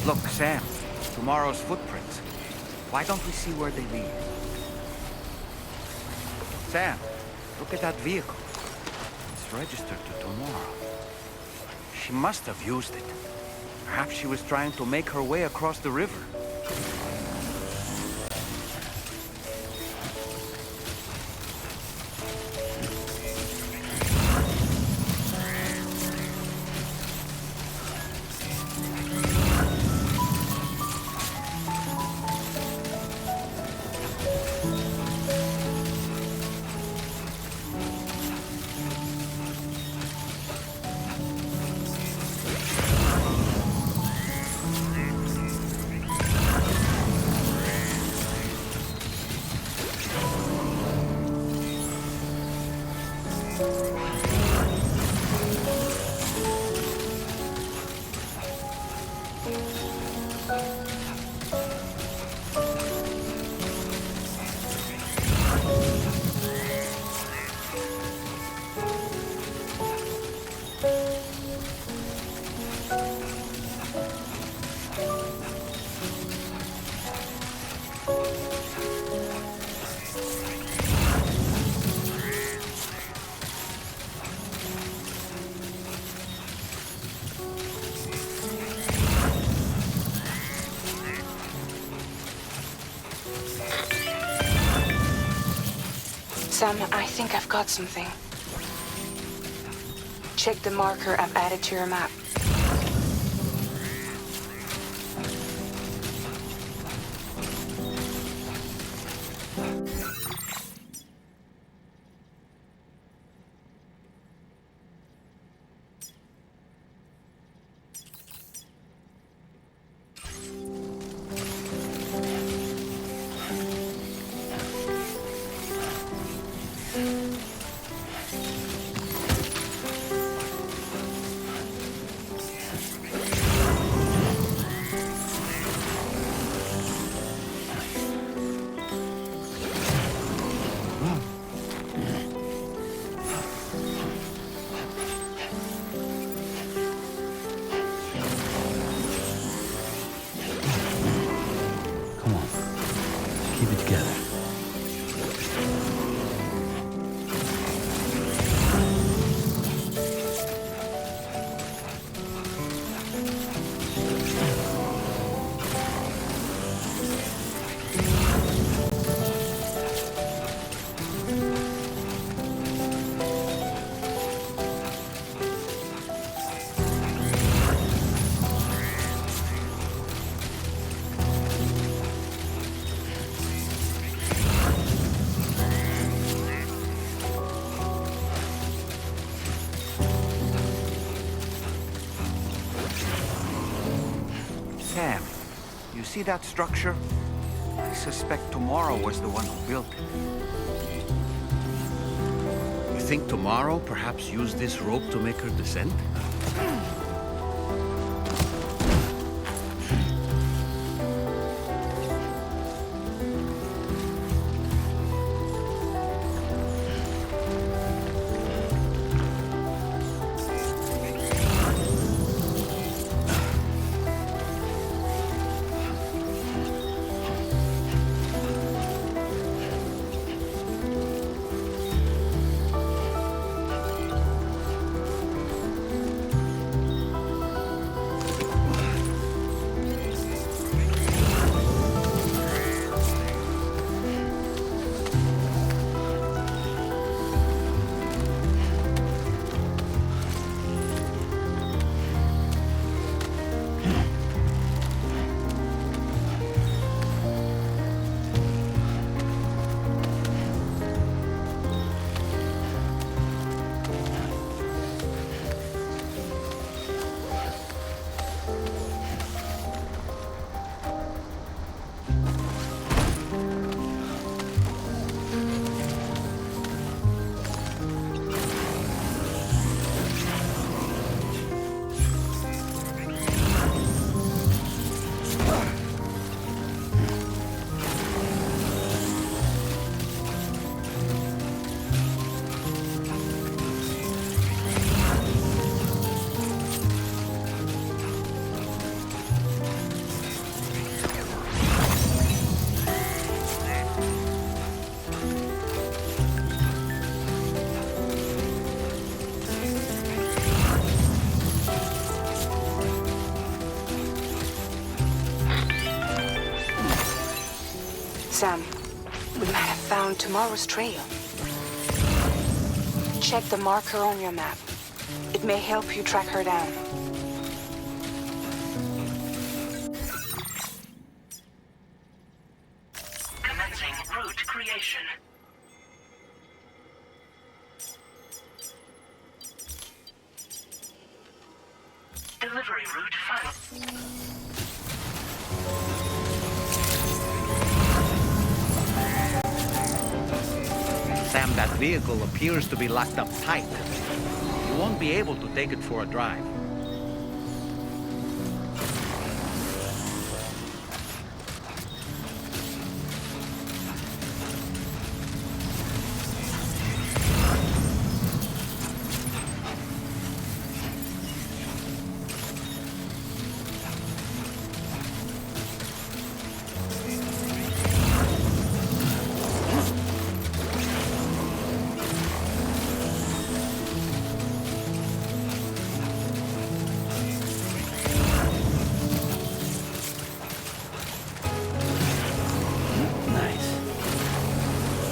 Look, Sam, tomorrow's footprints. Why don't we see where they lead? Sam, look at that vehicle. It's registered to tomorrow. She must have used it. Perhaps she was trying to make her way across the river. Sam, I think I've got something. Check the marker I've added to your map. Sam, you see that structure? I suspect Tomorrow was the one who built it. You think Tomorrow perhaps used this rope to make her descend? Sam, we might have found tomorrow's trail. Check the marker on your map. It may help you track her down. Commencing route creation. Delivery route final. Sam, that vehicle appears to be locked up tight. You won't be able to take it for a drive.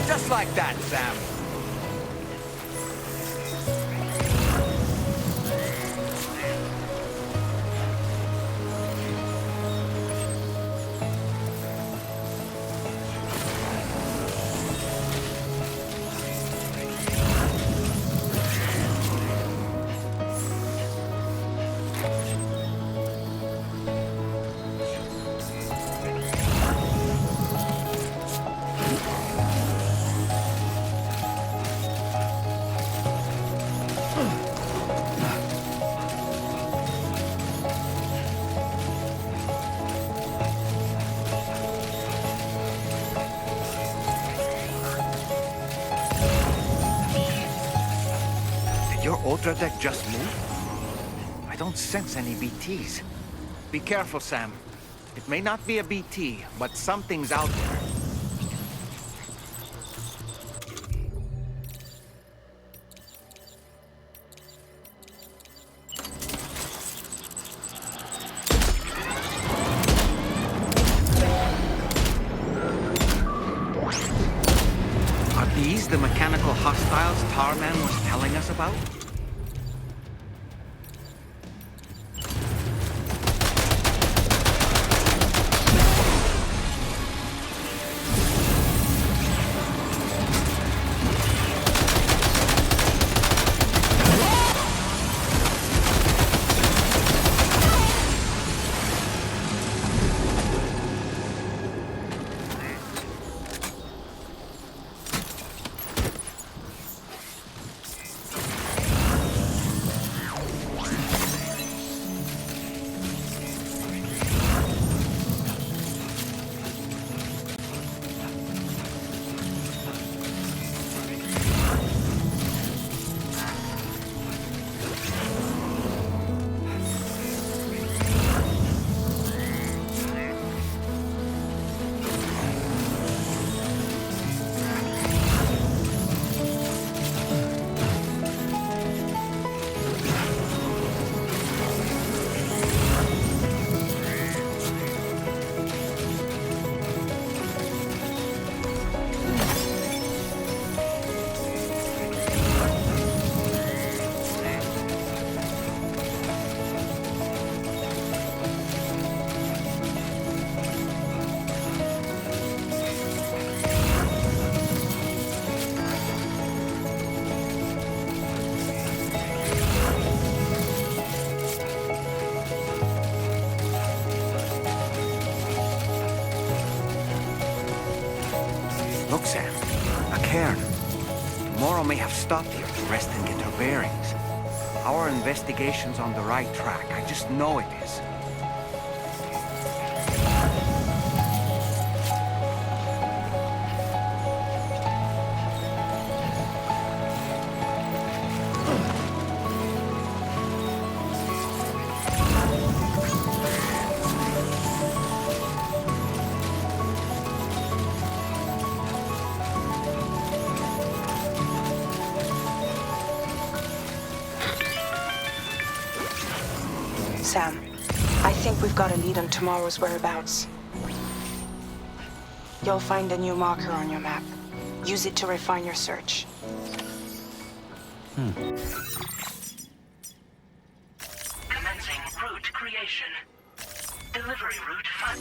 Just like that, Sam. Your Ultra deck just moved? I don't sense any BTs. Be careful, Sam. It may not be a BT, but something's out there. Are these the mechanical hostiles Tarman was telling us about? Look, Sam. A cairn. Tomorrow may have stopped here to rest and get her bearings. Our investigation's on the right track. I just know it is. Sam, I think we've got a lead on tomorrow's whereabouts. You'll find a new marker on your map. Use it to refine your search. Commencing route creation. Delivery route find.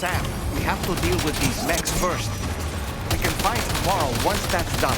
Sam, we have to deal with these mechs first. We can find tomorrow once that's done.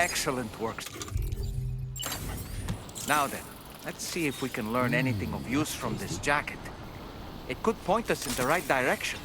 Excellent work. Now then, let's see if we can learn anything of use from this jacket. It could point us in the right direction.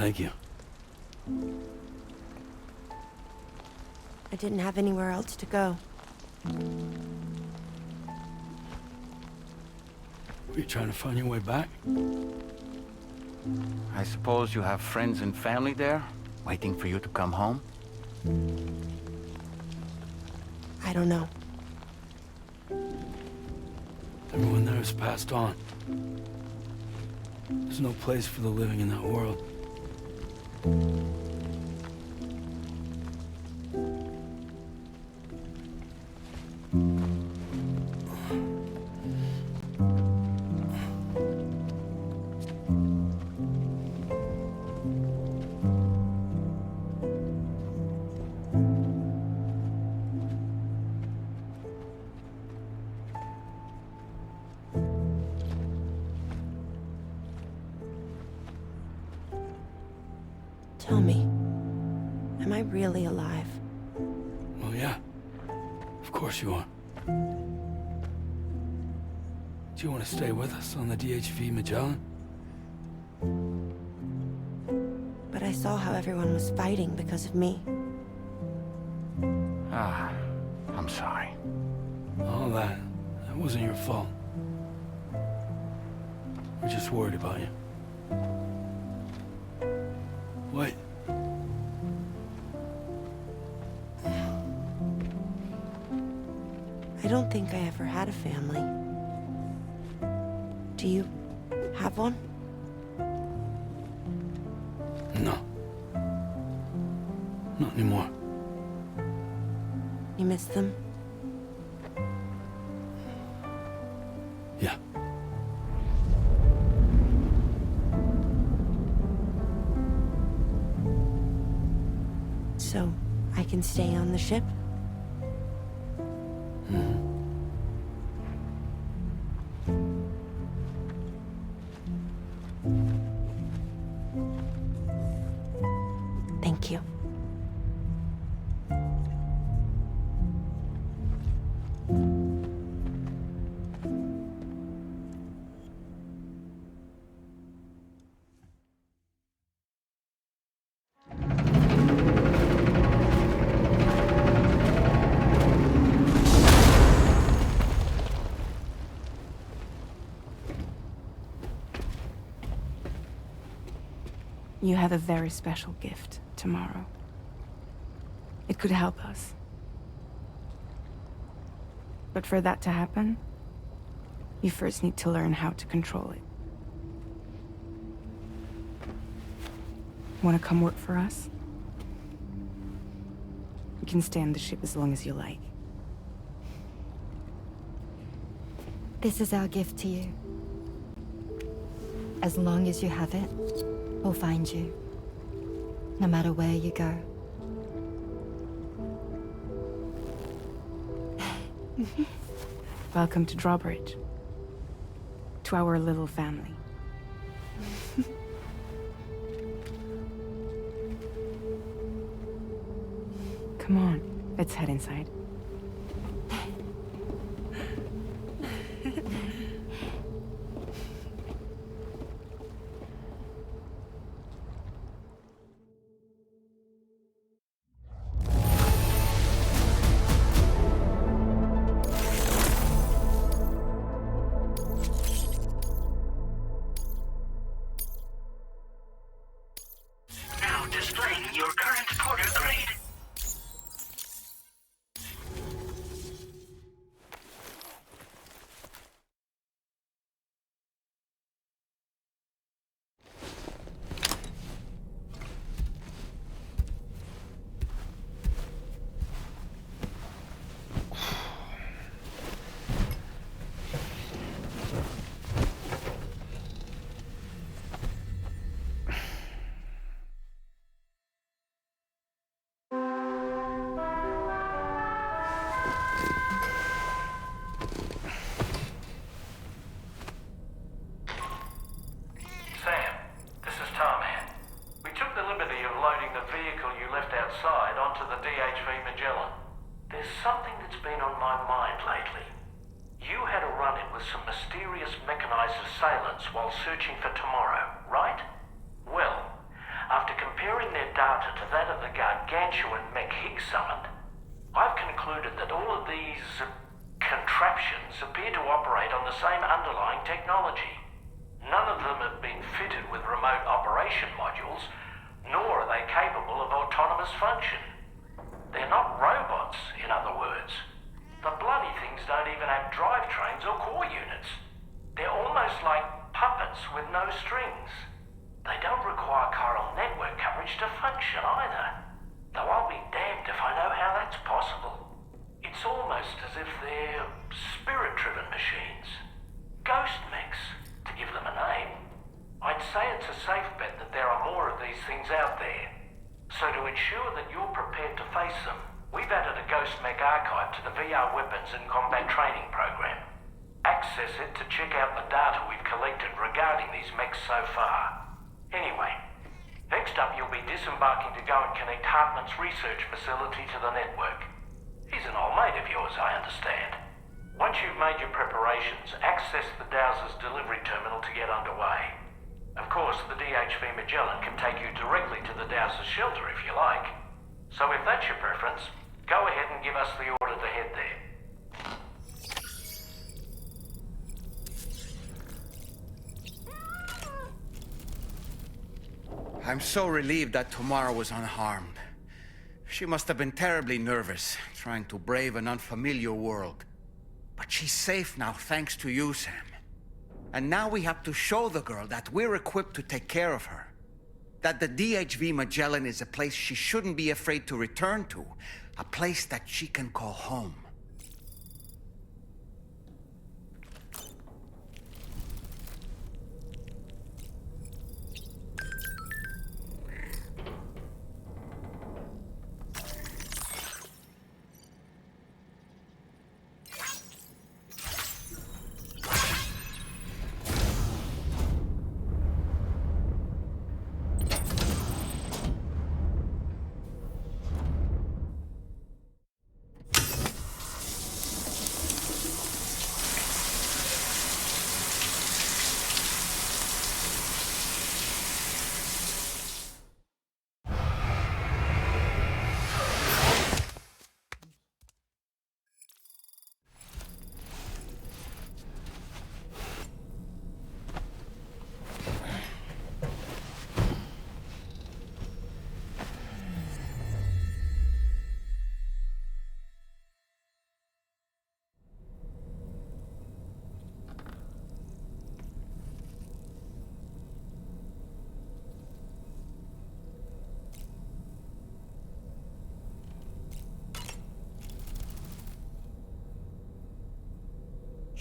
Thank you. I didn't have anywhere else to go. Were you trying to find your way back? I suppose you have friends and family there, waiting for you to come home? I don't know. Everyone there has passed on. There's no place for the living in that world. Tell me, am I really alive? Well, yeah. Of course you are. Do you want to stay with us on the DHV Magellan? But I saw how everyone was fighting because of me. Ah, I'm sorry. All that wasn't your fault. We're just worried about you. Wait. I don't think I ever had a family. Do you have one? No. Not anymore. You miss them? Yeah. So, I can stay on the ship? Thank you. You have a very special gift tomorrow. It could help us. But for that to happen, you first need to learn how to control it. Want to come work for us? You can stay on the ship as long as you like. This is our gift to you. As long as you have it, we'll find you. No matter where you go. Welcome to Drawbridge. To our little family. Come on, let's head inside. Now displaying your current porter grade. Sam, this is Tom here. We took the liberty of loading the vehicle you left outside onto the DHV Magellan. There's something that's been on my mind lately. You had a run-in with some mysterious mechanized assailants while searching for tomorrow, right? Well, After comparing their data to that of the gargantuan mech Higgs summoned, I've concluded that all of these contraptions appear to operate on the same underlying technology. None of them have been fitted with remote operation modules, nor are they capable of autonomous function. They're not robots, in other words. The bloody things don't even have drivetrains or core units. They're almost like puppets with no strings. They don't require chiral network coverage to function either. Though I'll be damned if I know how that's possible. It's almost as if they're spirit-driven machines. Ghost mechs, to give them a name. I'd say it's a safe bet that there are more of these things out there. So to ensure that you're prepared to face them, we've added a Ghost Mech archive to the VR weapons and combat training program. Access it to check out the data we've collected regarding these mechs so far. Anyway, next up you'll be disembarking to go and connect Hartman's research facility to the network. He's an old mate of yours, I understand. Once you've made your preparations, access the Dowser's delivery terminal to get underway. Of course, the DHV Magellan can take you directly to the Dowser's shelter if you like. So if that's your preference, go ahead and give us the order to head there. I'm so relieved that Tamara was unharmed. She must have been terribly nervous, trying to brave an unfamiliar world. But she's safe now, thanks to you, Sam. And now we have to show the girl that we're equipped to take care of her. That the DHV Magellan is a place she shouldn't be afraid to return to. A place that she can call home.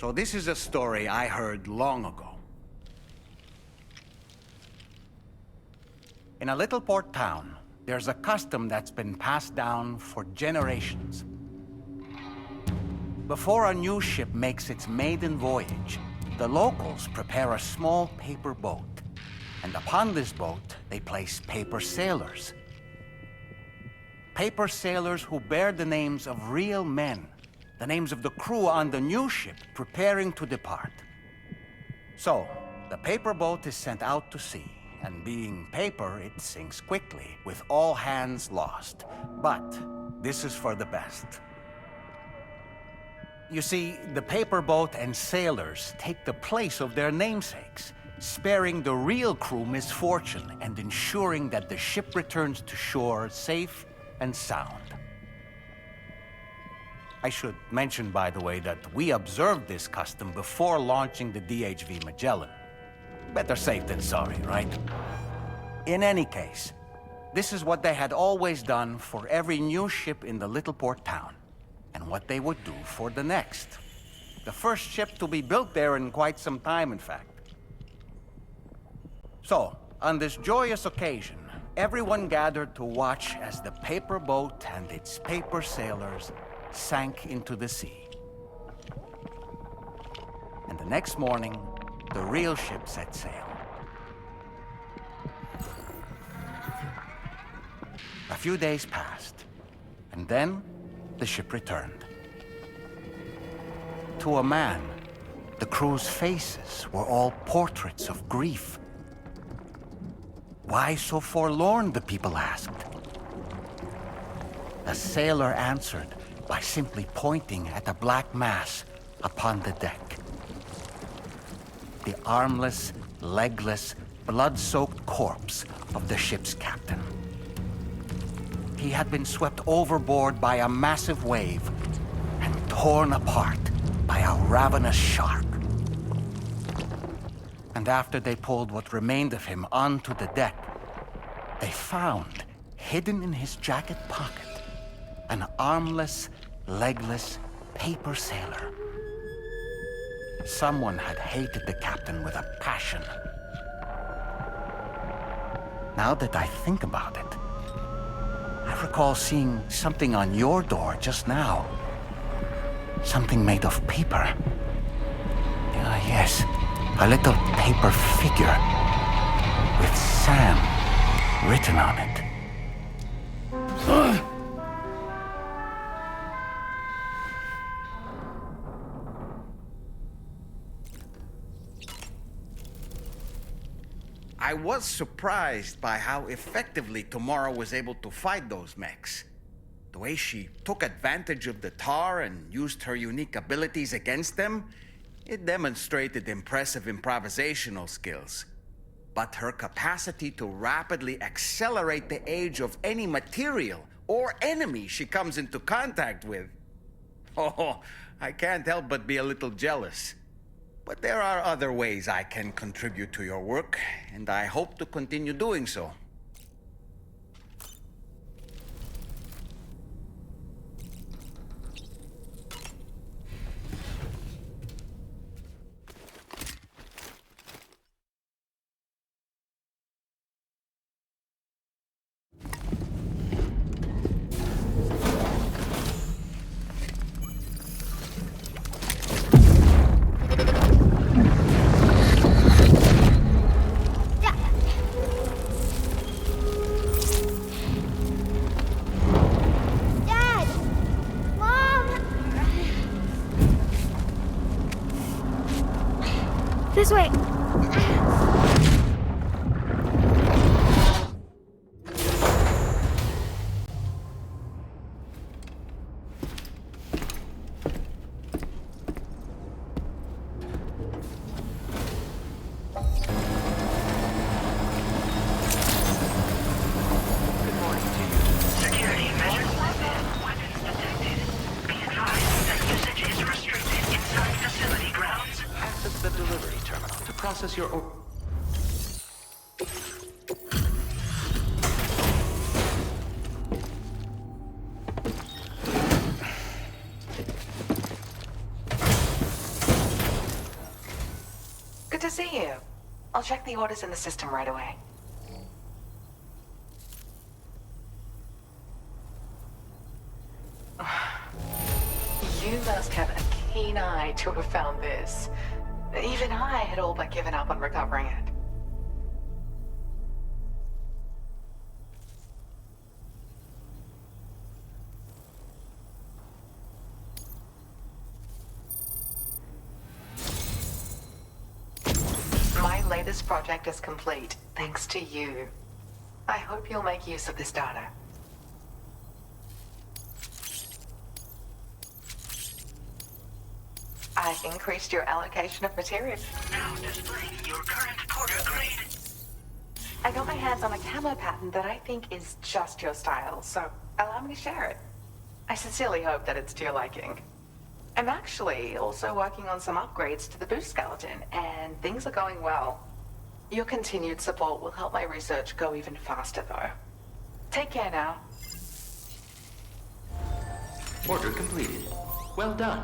So this is a story I heard long ago. In a little port town, there's a custom that's been passed down for generations. Before a new ship makes its maiden voyage, the locals prepare a small paper boat. And upon this boat, they place paper sailors. Paper sailors who bear the names of real men. The names of the crew on the new ship preparing to depart. So, the paper boat is sent out to sea, and being paper, it sinks quickly, with all hands lost. But this is for the best. You see, the paper boat and sailors take the place of their namesakes, sparing the real crew misfortune and ensuring that the ship returns to shore safe and sound. I should mention, by the way, that we observed this custom before launching the DHV Magellan. Better safe than sorry, right? In any case, this is what they had always done for every new ship in the little port town, and what they would do for the next. The first ship to be built there in quite some time, in fact. So, on this joyous occasion, everyone gathered to watch as the paper boat and its paper sailors sank into the sea. And the next morning, the real ship set sail. A few days passed, and then the ship returned. To a man, the crew's faces were all portraits of grief. Why so forlorn, the people asked. The sailor answered by simply pointing at a black mass upon the deck. The armless, legless, blood-soaked corpse of the ship's captain. He had been swept overboard by a massive wave and torn apart by a ravenous shark. And after they pulled what remained of him onto the deck, they found, hidden in his jacket pocket, an armless, legless paper sailor. Someone had hated the captain with a passion. Now that I think about it, I recall seeing something on your door just now. Something made of paper. Yes, a little paper figure with Sam written on it. I was surprised by how effectively Tomorrow was able to fight those mechs. The way she took advantage of the tar and used her unique abilities against them, it demonstrated impressive improvisational skills. But her capacity to rapidly accelerate the age of any material or enemy she comes into contact with. Oh, I can't help but be a little jealous. But there are other ways I can contribute to your work, and I hope to continue doing so. This way. Good to see you. I'll check the orders in the system right away. You must have a keen eye to have found this. Even I had all but given up on recovering it. My latest project is complete, thanks to you. I hope you'll make use of this data. I've increased your allocation of materials. Now displaying your current porter grade. I got my hands on a camo pattern that I think is just your style, so allow me to share it. I sincerely hope that it's to your liking. I'm actually also working on some upgrades to the boost skeleton, and things are going well. Your continued support will help my research go even faster, though. Take care now. Order completed. Well done.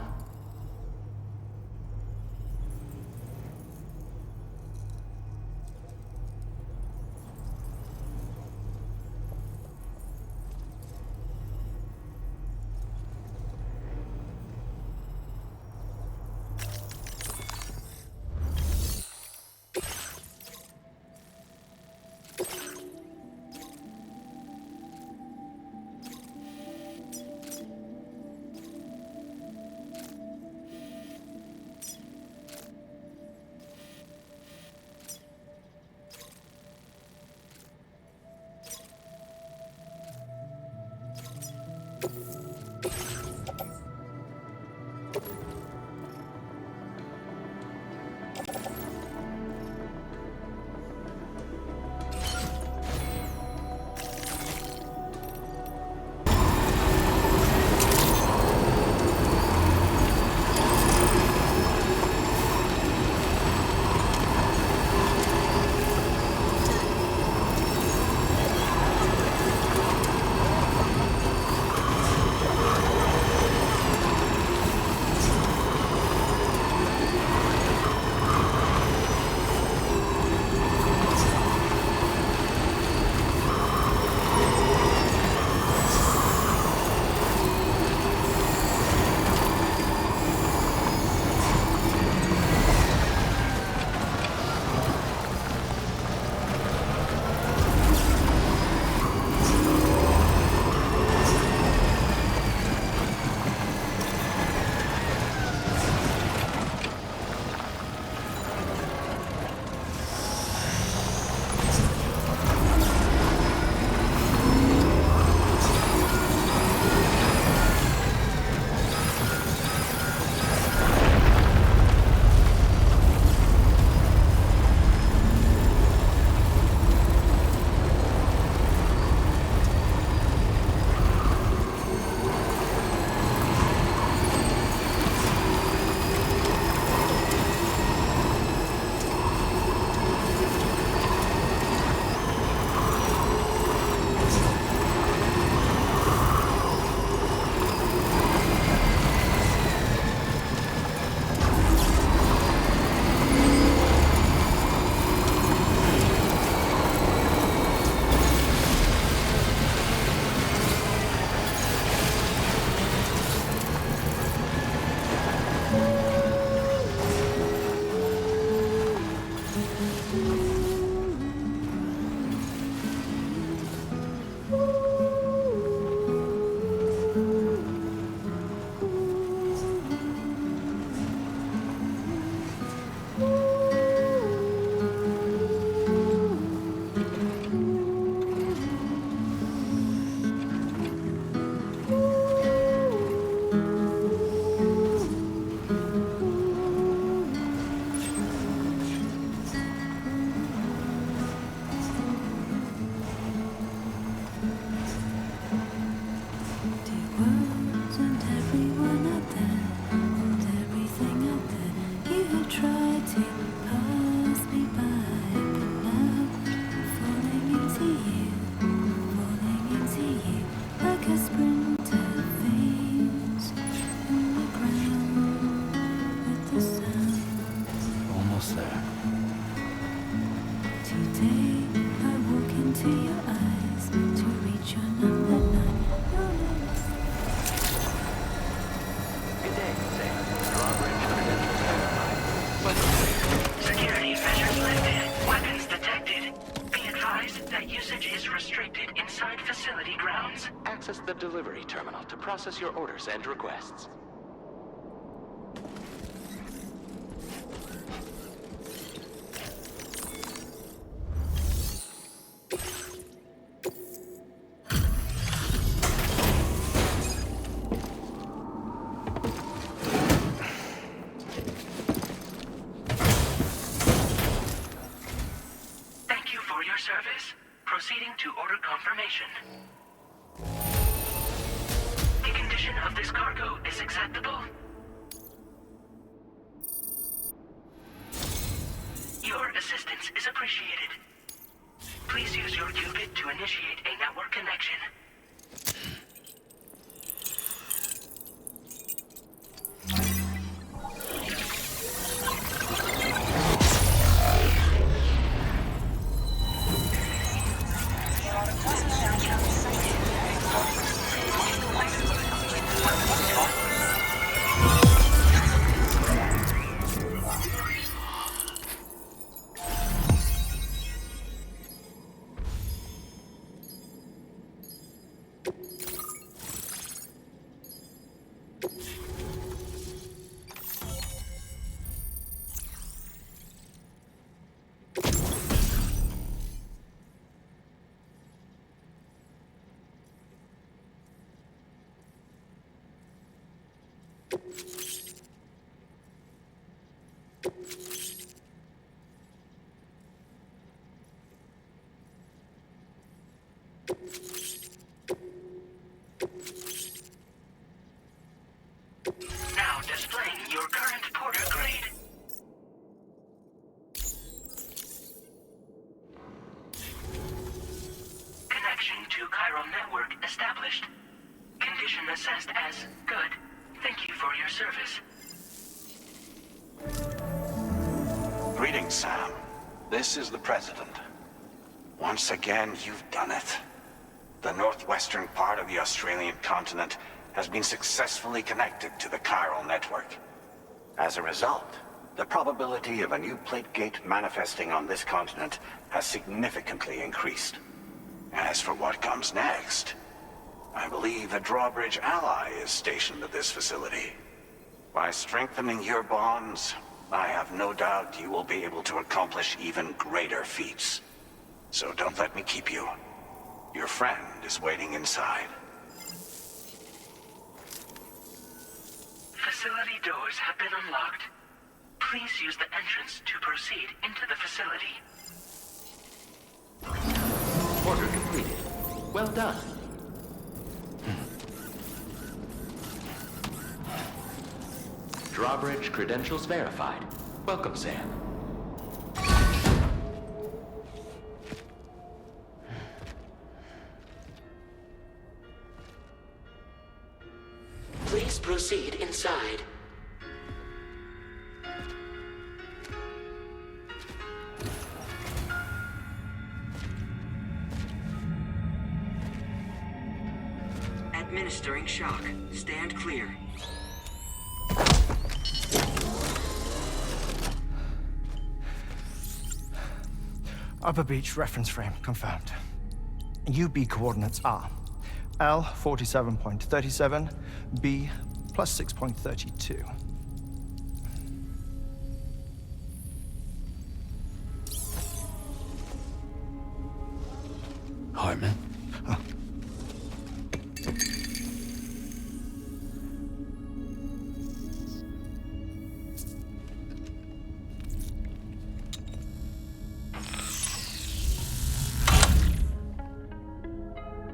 Access the delivery terminal to process your orders and requests. Thank you for your service. Proceeding to order confirmation. The condition of this cargo is acceptable. Your assistance is appreciated. Please use your qubit to initiate a network connection. Now displaying your current porter grade. Connection to chiral network established. Condition assessed as good. Thank you for your service. Greetings, Sam. This is the President. Once again, you've done it. The northwestern part of the Australian continent has been successfully connected to the chiral network. As a result, the probability of a new plate gate manifesting on this continent has significantly increased. As for what comes next, I believe a drawbridge ally is stationed at this facility. By strengthening your bonds, I have no doubt you will be able to accomplish even greater feats. So don't let me keep you. Your friend is waiting inside. Facility doors have been unlocked. Please use the entrance to proceed into the facility. Order completed. Well done. Drawbridge credentials verified. Welcome, Sam. Please proceed inside. Administering shock. Stand clear. Upper beach reference frame confirmed. UB coordinates are L 47.37, B plus 6.32. Hartman?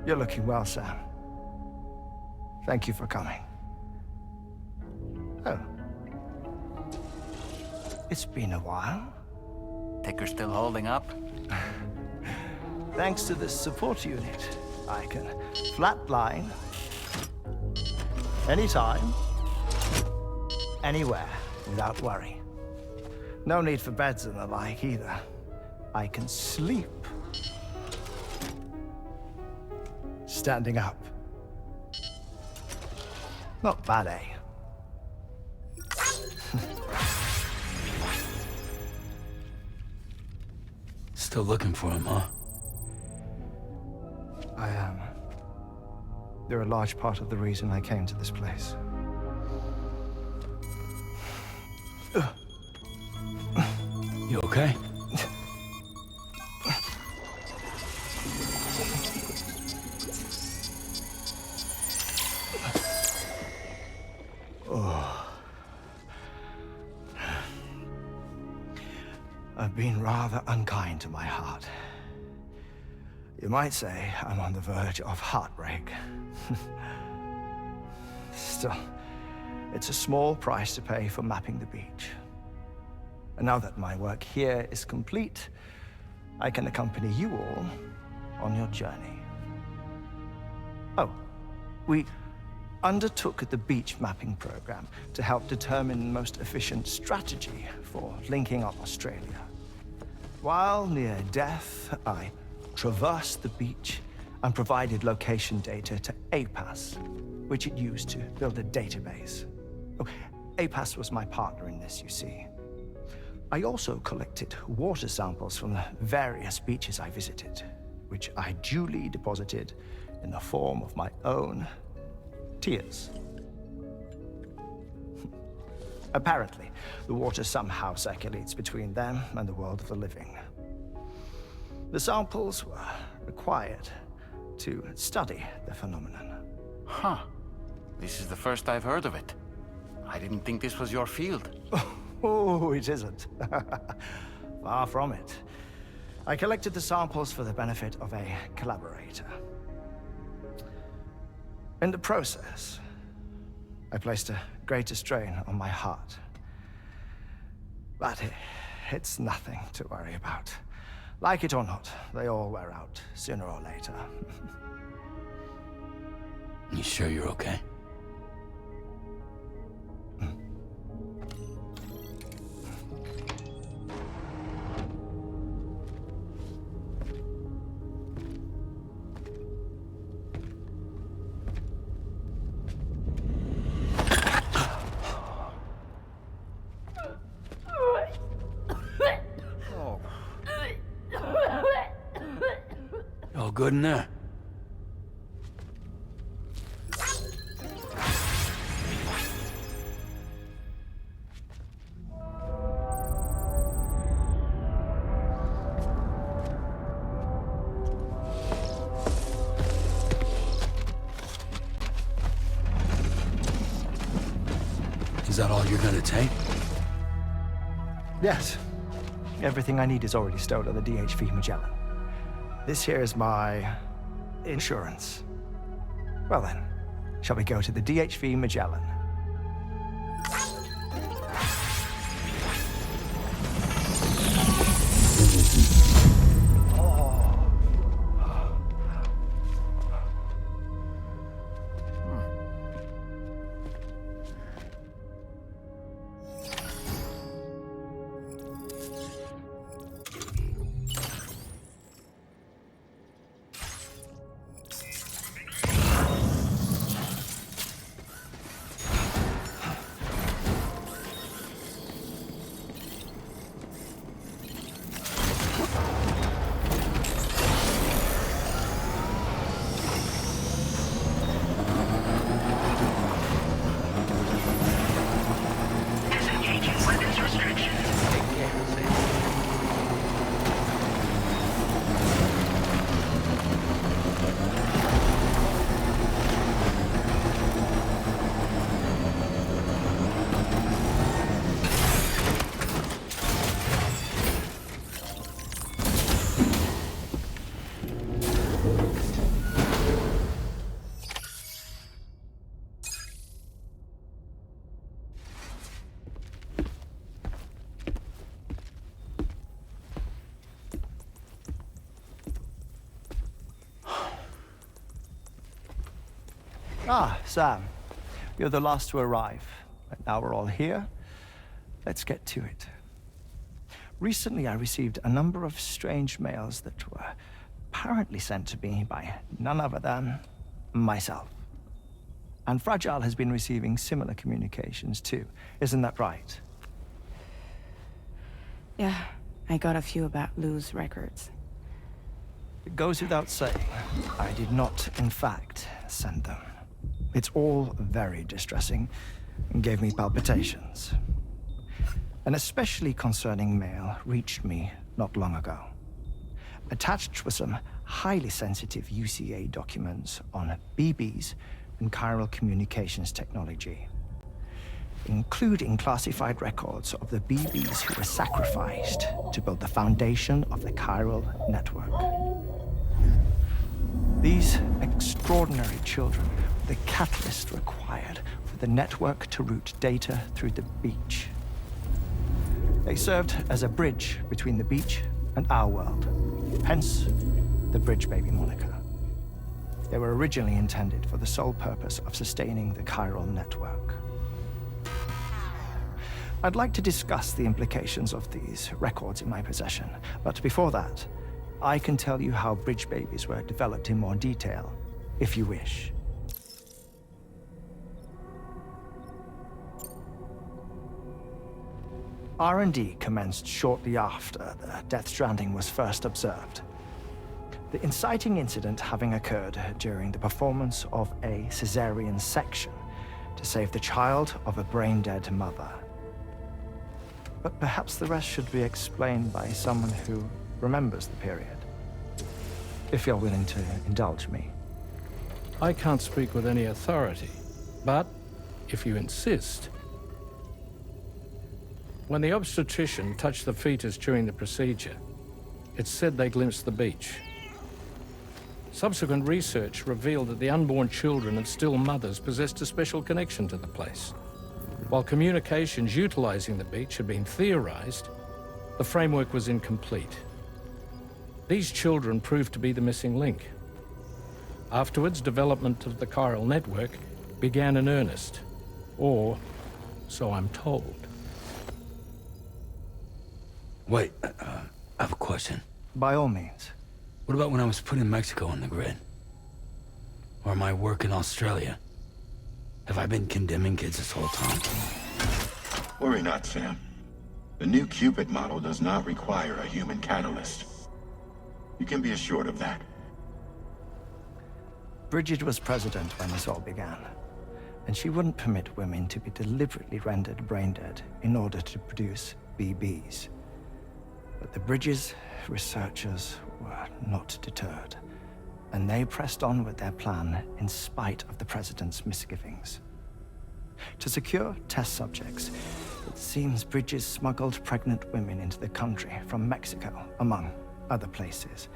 You're looking well, Sam. Thank you for coming. Oh. It's been a while. Ticker still holding up? Thanks to this support unit, I can flatline anytime, anywhere, without worry. No need for beds and the like either. I can sleep standing up. Not bad, eh? Still looking for him, huh? I am. They're a large part of the reason I came to this place. You okay? I've been rather unkind to my heart. You might say I'm on the verge of heartbreak. Still, it's a small price to pay for mapping the beach. And now that my work here is complete, I can accompany you all on your journey. Oh, we undertook the beach mapping program to help determine the most efficient strategy for linking up Australia. While near death, I traversed the beach and provided location data to APAS, which it used to build a database. Oh, APAS was my partner in this, you see. I also collected water samples from the various beaches I visited, which I duly deposited in the form of my own tears. Apparently, the water somehow circulates between them and the world of the living. The samples were required to study the phenomenon. Huh. This is the first I've heard of it. I didn't think this was your field. Oh, it isn't. Far from it. I collected the samples for the benefit of a collaborator. In the process, I placed a greater strain on my heart. But it's nothing to worry about. Like it or not, they all wear out, sooner or later. You sure you're okay? All good in there? Is that all you're gonna take? Yes. Everything I need is already stowed on the DHV Magellan. This here is my insurance. Well then, shall we go to the DHV Magellan? Ah, Sam. You're the last to arrive. But now we're all here. Let's get to it. Recently, I received a number of strange mails that were apparently sent to me by none other than myself. And Fragile has been receiving similar communications too. Isn't that right? Yeah, I got a few about Lou's records. It goes without saying, I did not, in fact, send them. It's all very distressing and gave me palpitations. An especially concerning mail reached me not long ago. Attached were some highly sensitive UCA documents on BBs and chiral communications technology, including classified records of the BBs who were sacrificed to build the foundation of the chiral network. These extraordinary children were the catalyst required for the network to route data through the beach. They served as a bridge between the beach and our world, hence the Bridge Baby moniker. They were originally intended for the sole purpose of sustaining the chiral network. I'd like to discuss the implications of these records in my possession, but before that, I can tell you how Bridge Babies were developed in more detail, if you wish. R&D commenced shortly after the Death Stranding was first observed. The inciting incident having occurred during the performance of a cesarean section to save the child of a brain-dead mother. But perhaps the rest should be explained by someone who remembers the period. If you're willing to indulge me. I can't speak with any authority, but if you insist, When the obstetrician touched the fetus during the procedure, it's said they glimpsed the beach. Subsequent research revealed that the unborn children and still mothers possessed a special connection to the place. While communications utilizing the beach had been theorized, the framework was incomplete. These children proved to be the missing link. Afterwards, development of the chiral network began in earnest, or so I'm told. Wait, I have a question. By all means. What about when I was putting Mexico on the grid? Or my work in Australia? Have I been condemning kids this whole time? Worry not, Sam. The new Cupid model does not require a human catalyst. You can be assured of that. Bridget was president when this all began, and she wouldn't permit women to be deliberately rendered brain dead in order to produce BBs. But the Bridges researchers were not deterred, and they pressed on with their plan in spite of the president's misgivings. To secure test subjects, it seems Bridges smuggled pregnant women into the country from Mexico, among other places.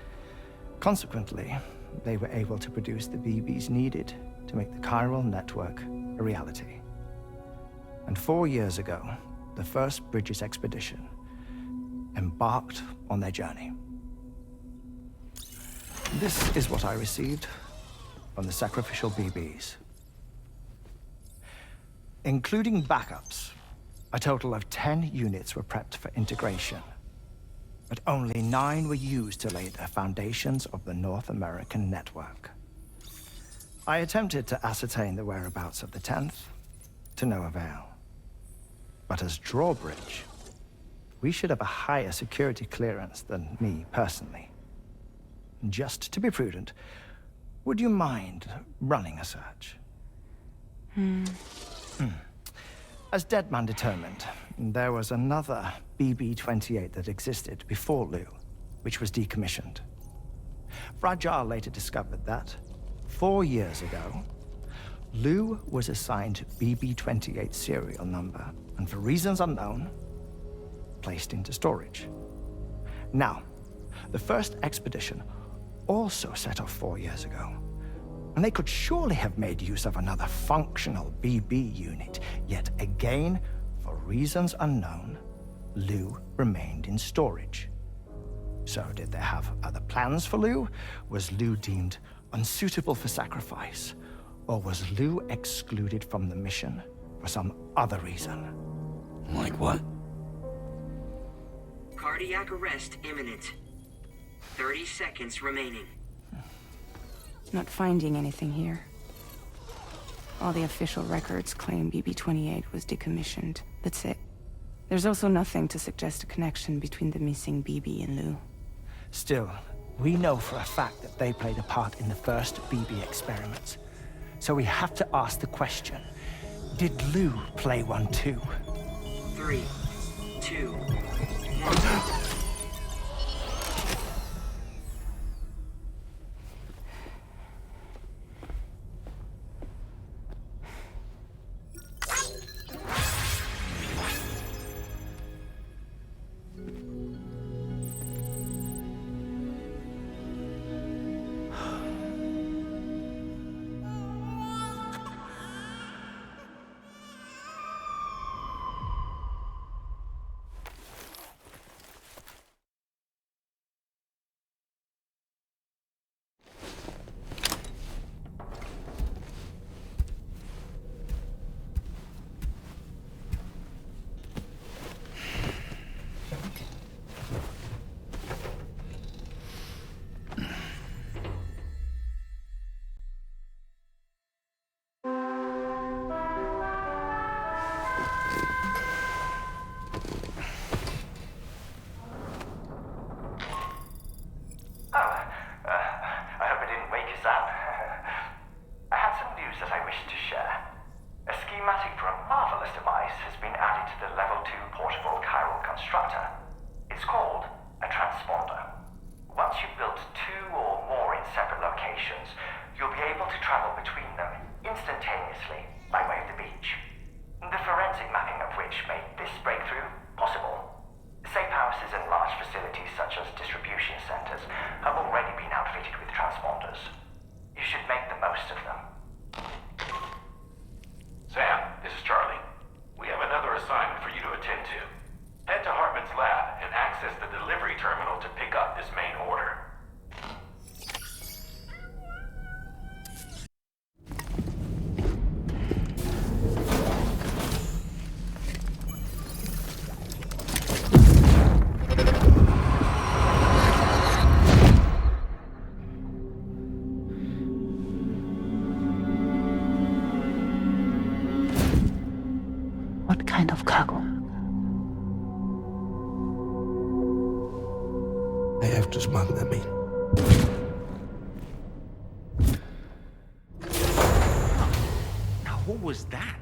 Consequently, they were able to produce the BBs needed to make the chiral network a reality. And 4 years ago, the first Bridges expedition embarked on their journey. This is what I received from the sacrificial BBs. Including backups, a total of 10 units were prepped for integration, but only 9 were used to lay the foundations of the North American network. I attempted to ascertain the whereabouts of the 10th, to no avail. But as drawbridge, we should have a higher security clearance than me personally. Just to be prudent, would you mind running a search? As Deadman determined, there was another BB-28 that existed before Lou, which was decommissioned. Fragile later discovered that, 4 years ago, Lou was assigned BB-28 serial number, and for reasons unknown, placed into storage. Now, the first expedition also set off 4 years ago, and they could surely have made use of another functional BB unit, yet again, for reasons unknown, Lou remained in storage. So did they have other plans for Lou? Was Lou deemed unsuitable for sacrifice? Or was Lou excluded from the mission for some other reason? Like what? Cardiac arrest imminent. 30 seconds remaining. Not finding anything here. All the official records claim BB-28 was decommissioned. That's it. There's also nothing to suggest a connection between the missing BB and Lou. Still, we know for a fact that they played a part in the first BB experiments. So we have to ask the question, did Lou play one too? 3, 2, 1. kind of cargo. I have to smuggle them in. Now, who was that?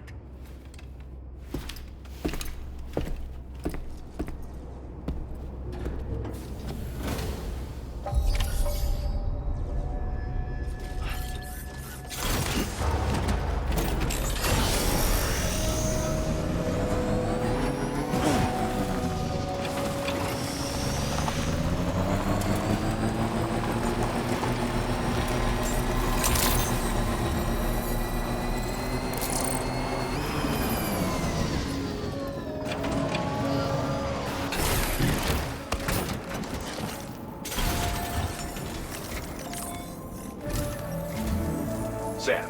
Sam,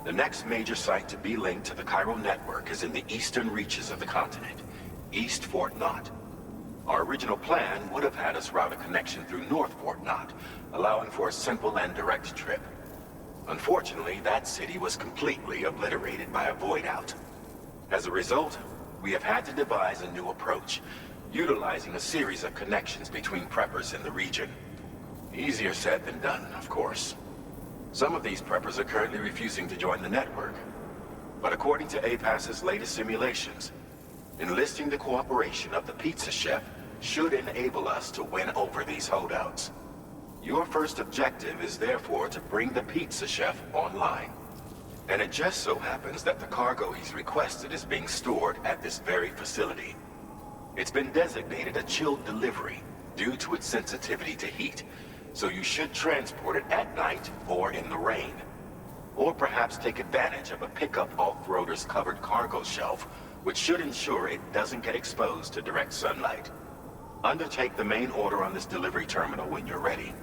the next major site to be linked to the chiral network is in the eastern reaches of the continent, East Fort Knott. Our original plan would have had us route a connection through North Fort Knott, allowing for a simple and direct trip. Unfortunately, that city was completely obliterated by a void out. As a result, we have had to devise a new approach, utilizing a series of connections between preppers in the region. Easier said than done, of course. Some of these preppers are currently refusing to join the network. But according to APAS's latest simulations, enlisting the cooperation of the pizza chef should enable us to win over these holdouts. Your first objective is therefore to bring the pizza chef online. And it just so happens that the cargo he's requested is being stored at this very facility. It's been designated a chilled delivery due to its sensitivity to heat, so you should transport it at night or in the rain. Or perhaps take advantage of a pickup off-roader's covered cargo shelf, which should ensure it doesn't get exposed to direct sunlight. Undertake the main order on this delivery terminal when you're ready.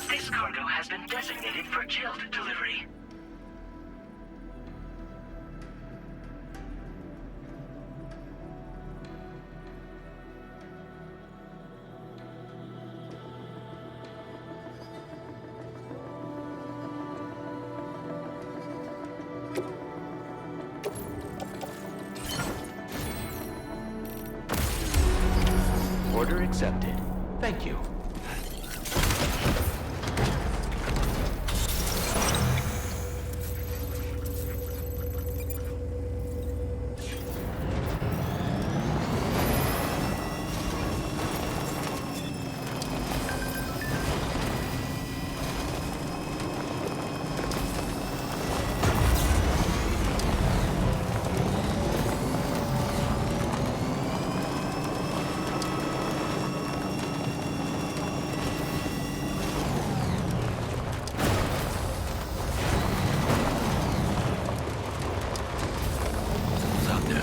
This cargo has been designated for chilled delivery. Order accepted. Thank you.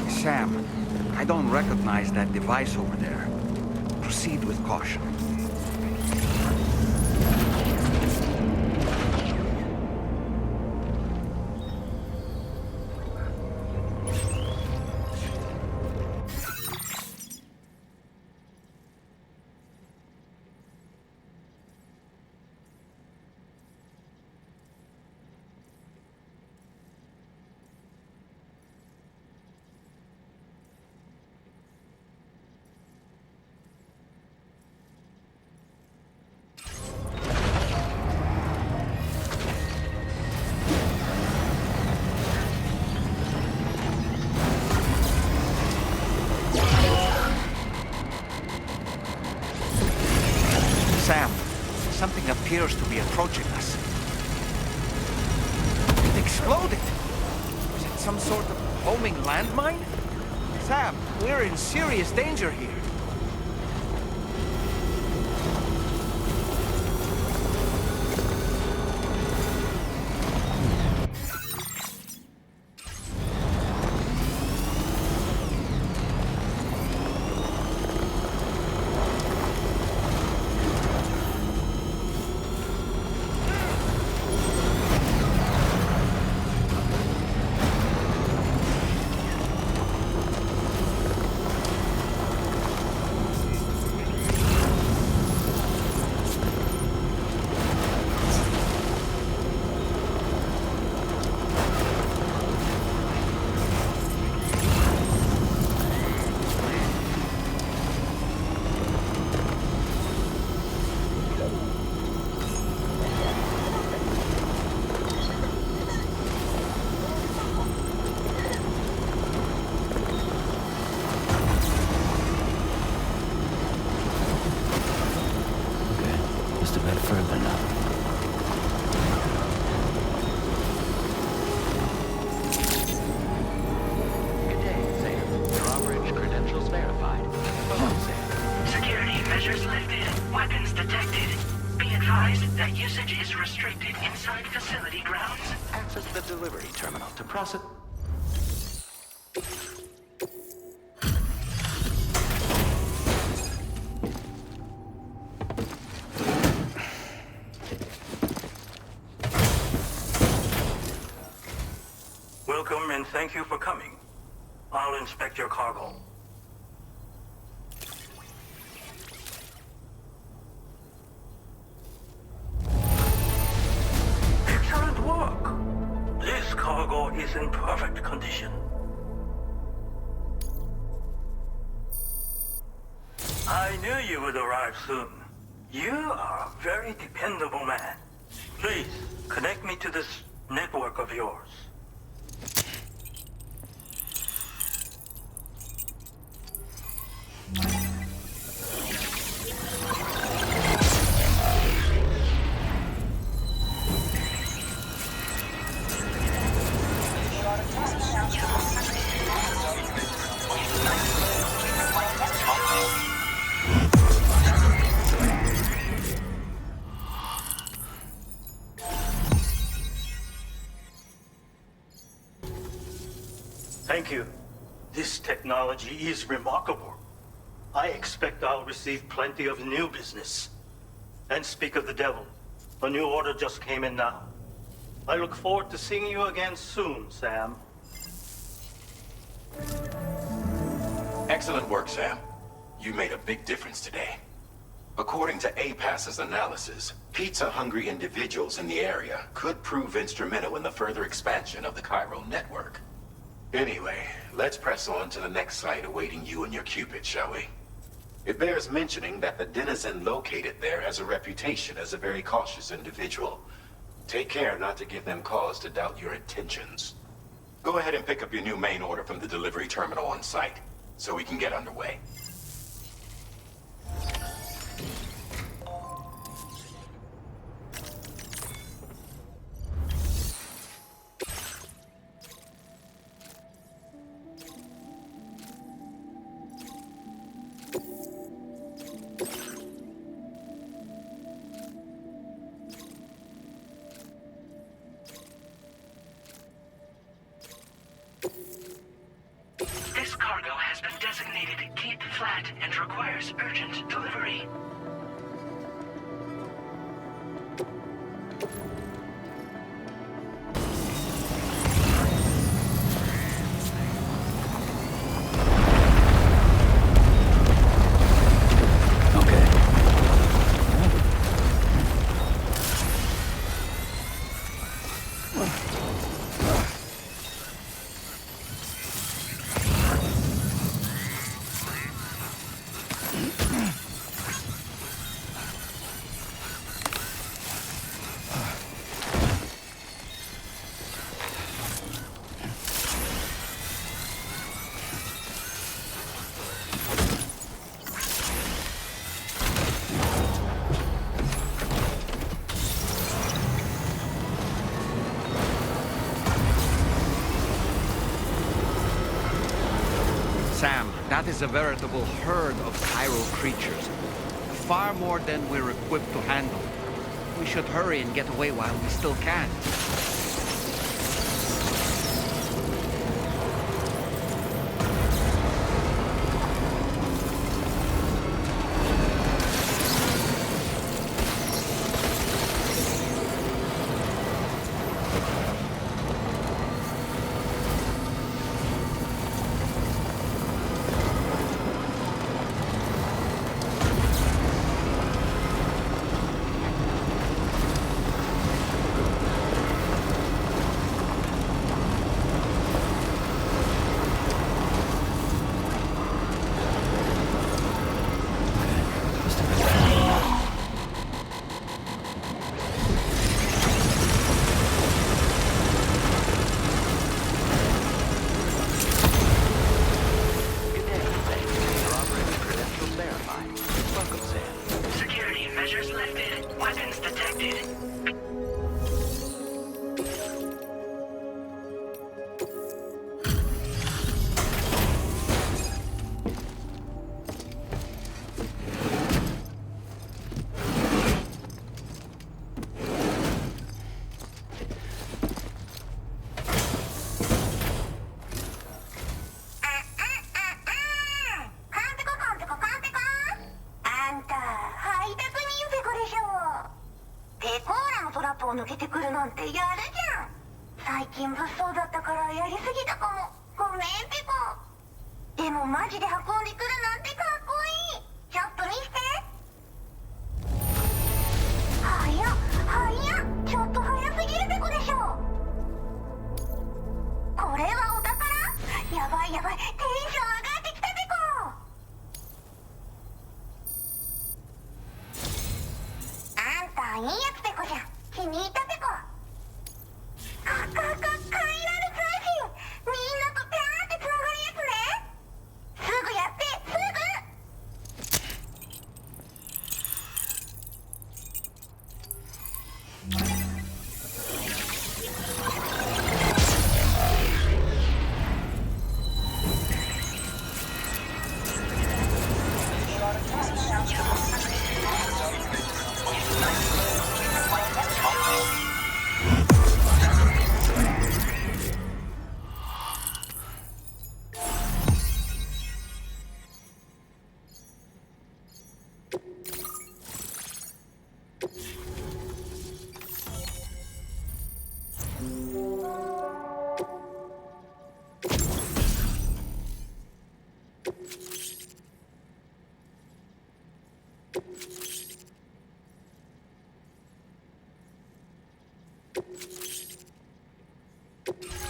Sam, I don't recognize that device over there. Proceed with caution. Sam, something appears to be approaching us. exploded. Was it some sort of homing landmine? Sam, we're in serious danger here. Process. Welcome and thank you for coming. I'll inspect your cargo. Excellent work. This cargo is in perfect condition. I knew you would arrive soon. You are a very dependable man. Please, connect me to this network of yours. Thank you. This technology is remarkable. I expect I'll receive plenty of new business. And speak of the devil, a new order just came in now. I look forward to seeing you again soon, Sam. Excellent work, Sam. You made a big difference today. According to APAS's analysis, pizza-hungry individuals in the area could prove instrumental in the further expansion of the Chiral network. Anyway, let's press on to the next site awaiting you and your Cupid, shall we? It bears mentioning that the denizen located there has a reputation as a very cautious individual. Take care not to give them cause to doubt your intentions. Go ahead and pick up your new main order from the delivery terminal on site, so we can get underway. This cargo has been designated Keep Flat and requires urgent delivery. That is a veritable herd of chiral creatures. Far more than we're equipped to handle. We should hurry and get away while we still can.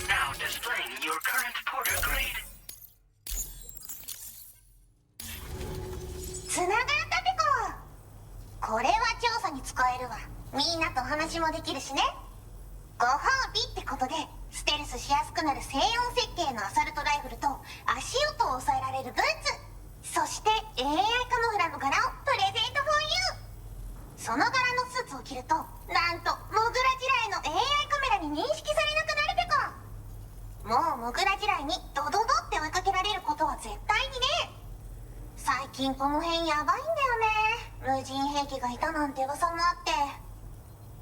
Now displaying your current porter grade. つながったペコ。これは調査に使えるわ。みんなと話もできるしね。ご褒美ってことでステルスしやすくなる静音設計のアサルトライフルと足音を抑えられるブーツ、そして AI カモフラの柄をプレゼント for you。 その柄のスーツを着るとなんとモグラ地雷の AI カメラに認識されなくなるペコ。もうモグラ地雷にドドドって追いかけられることは絶対にね。最近この辺ヤバいんだよね。無人兵器がいたなんて噂もあって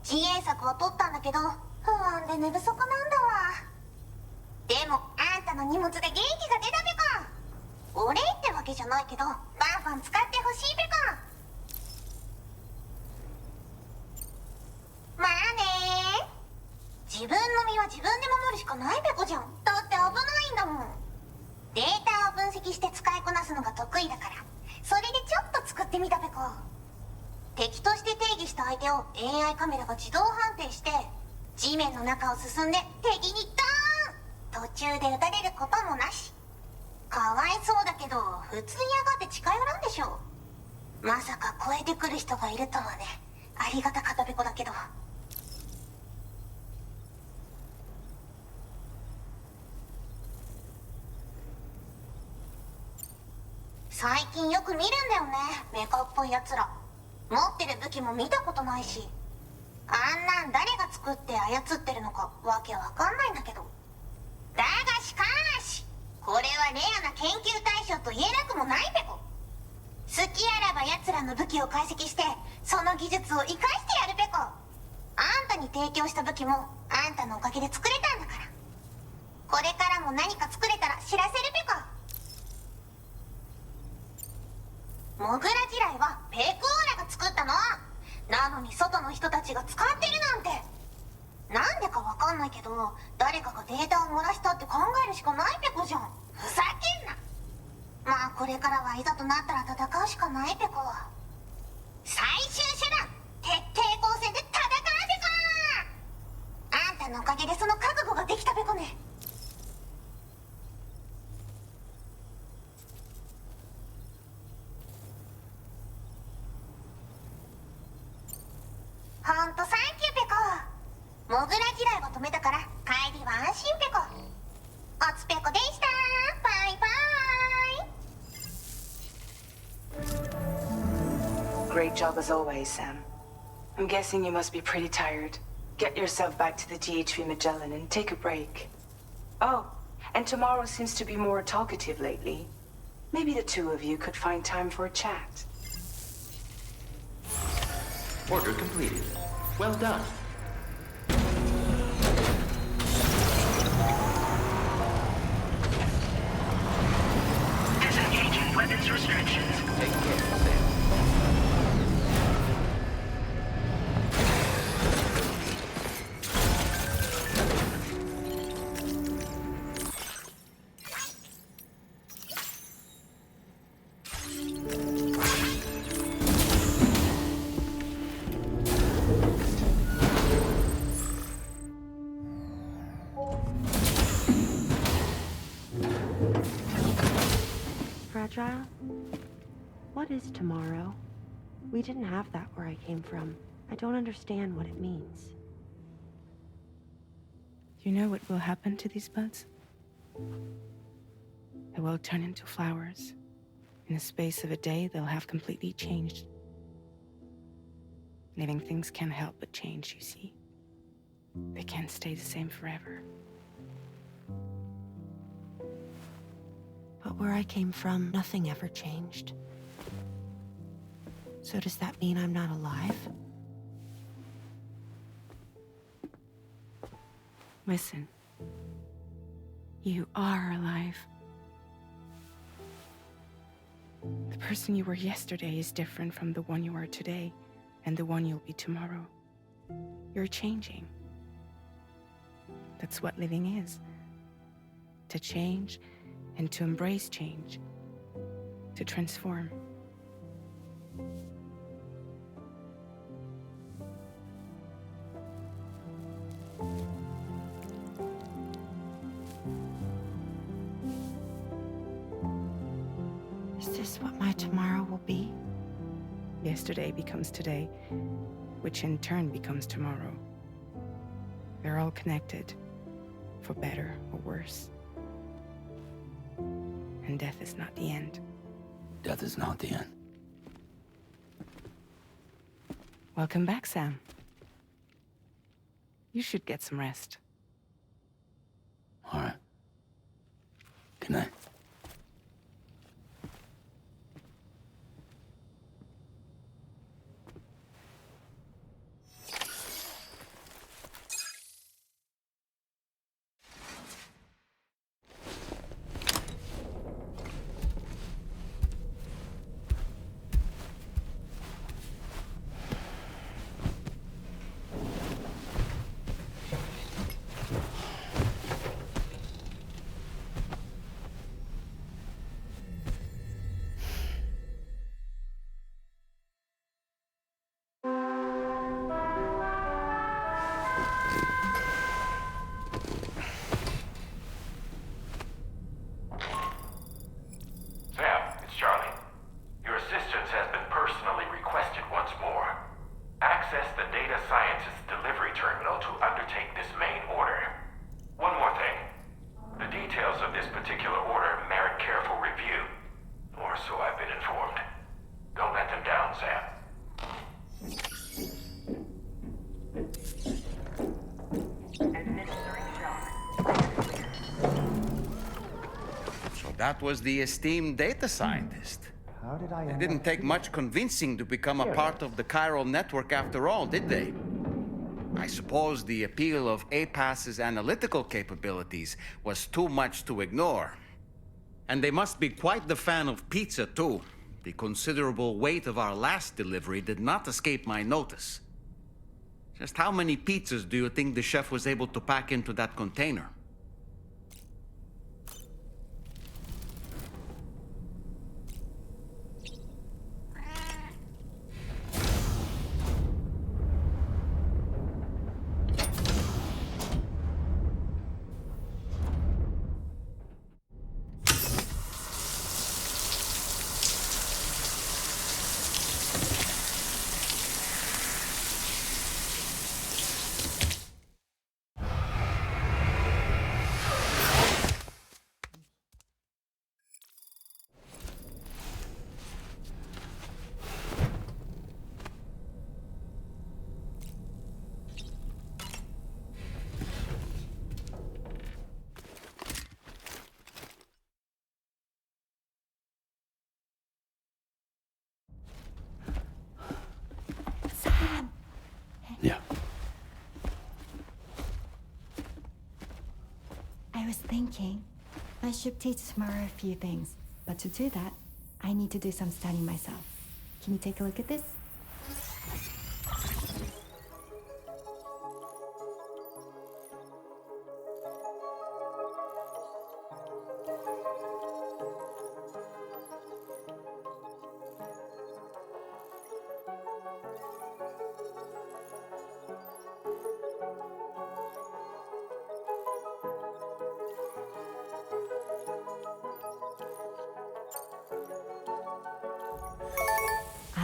自衛策は取ったんだけど不安で寝不足なんだわ。でもあんたの荷物で元気が出たペコ。お礼ってわけじゃないけどバンバン使ってほしいペコ。まあねー。自分の身は自分で守るしかないペコじゃん。だって危ないんだもん。データを分析して使いこなすのが得意だからそれでちょっと作ってみたペコ。敵として定義した相手を AI カメラが自動判定して地面の中を進んで敵にドーン。途中で撃たれることもなし。かわいそうだけど普通に上がって近寄らんでしょ。まさか超えてくる人がいるとはね。ありがたかったペコだけど。最近よく見るんだよね、メカっぽいやつら。持ってる武器も見たことないし、あんなん誰が作って操ってるのかわけわかんないんだけど。だがしかしこれはレアな研究対象と言えなくもないペコ。好きあらば奴らの武器を解析してその技術を生かしてやるペコ。あんたに提供した武器もあんたのおかげで作れたんだから。これからも何か作れたら知らせるペコ。モグラ地雷はペコーラが作ったの。なのに外の人たちが使ってるなんて。なんでかわかんないけど誰かがデータを漏らしたって考えるしかないペコじゃん。ふざけんな。まあこれからはいざとなったら戦うしかないペコ。最終手段徹底抗戦で戦うペコ。あんたのおかげでその覚悟ができたペコね。ほんとサンキューペコ。モグラ地雷を止めたから帰りは安心ペコ。おつペコでした。バイバイ。 Great job as always, Sam. I'm guessing you must be pretty tired. Get yourself back to the GHV Magellan and take a break. Oh, and tomorrow seems to be more talkative lately. Maybe the two of you could find time for a chat. Order completed. Well done. Disengaging weapons restrictions. Take care, Sam. Fragile? What is tomorrow? We didn't have that where I came from. I don't understand what it means. You know what will happen to these buds? They will turn into flowers. In the space of a day, they'll have completely changed. Living things can't help but change, you see. They can't stay the same forever. But where I came from, nothing ever changed. So does that mean I'm not alive? Listen. You are alive. The person you were yesterday is different from the one you are today, and the one you'll be tomorrow. You're changing. That's what living is. To change, and to embrace change. To transform. Is this what my tomorrow will be? Yesterday becomes today, which in turn becomes tomorrow. They're all connected, for better or worse. And death is not the end. Death is not the end. Welcome back, Sam. You should get some rest. All right. Good night. that was the esteemed data scientist. How did I It end didn't up take here? much convincing to become a part of the chiral network after all, did they? I suppose the appeal of APAS's analytical capabilities was too much to ignore. And they must be quite the fan of pizza, too. The considerable weight of our last delivery did not escape my notice. Just how many pizzas do you think the chef was able to pack into that container? Yeah. I was thinking I should teach tomorrow a few things, but to do that, I need to do some studying myself. Can you take a look at this?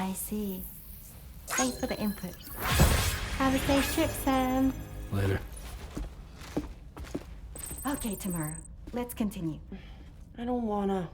I see. Thanks for the input. Have a safe trip, Sam. Later. Okay, tomorrow. Let's continue. I don't wanna.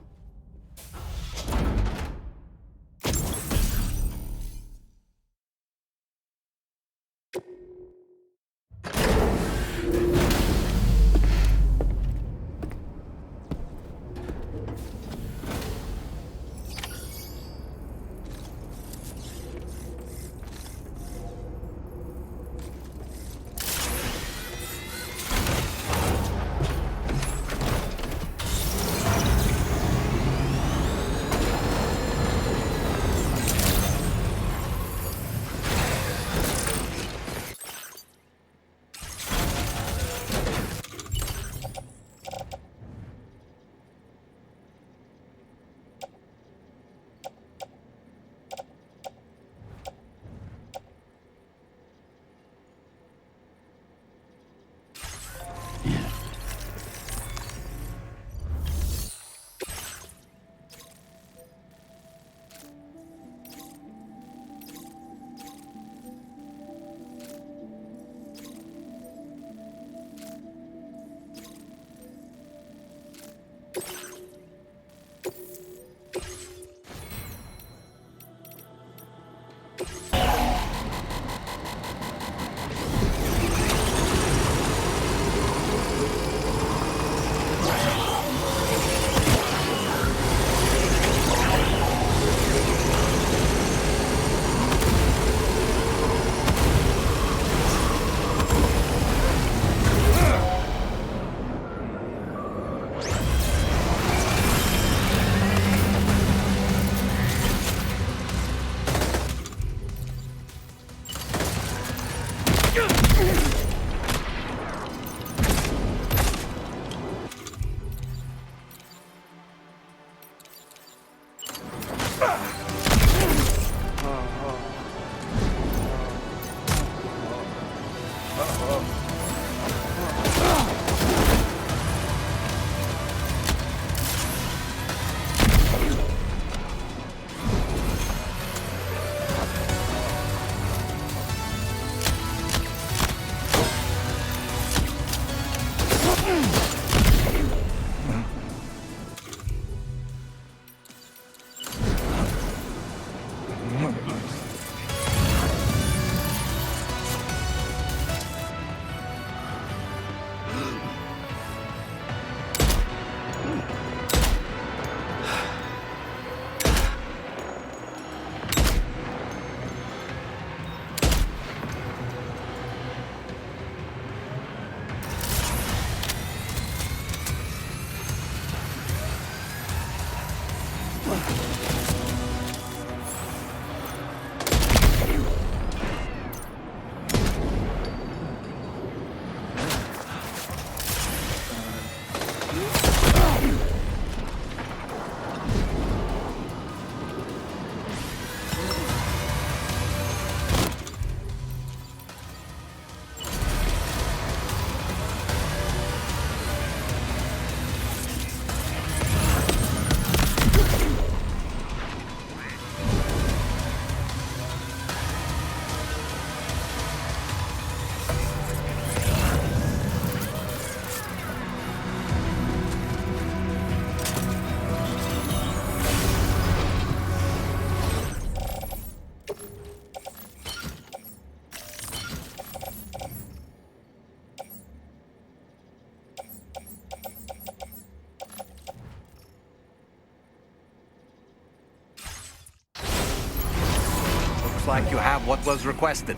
You have what was requested.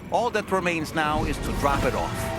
All that remains now is to drop it off.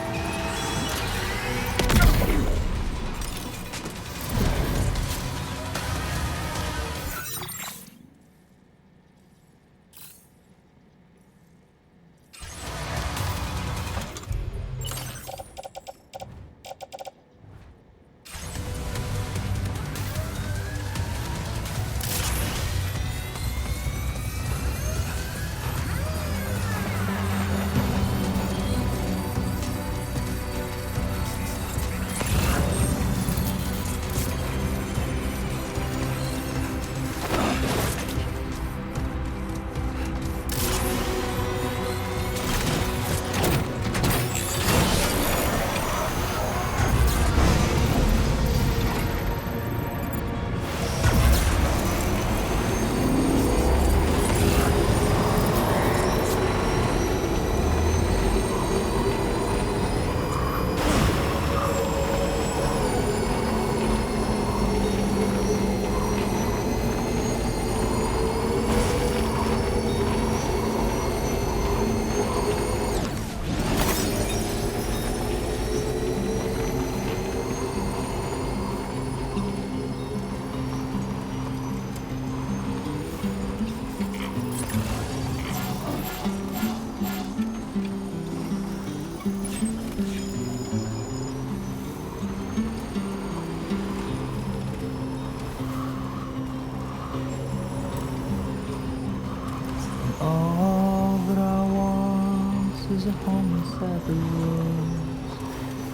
is a home inside the walls,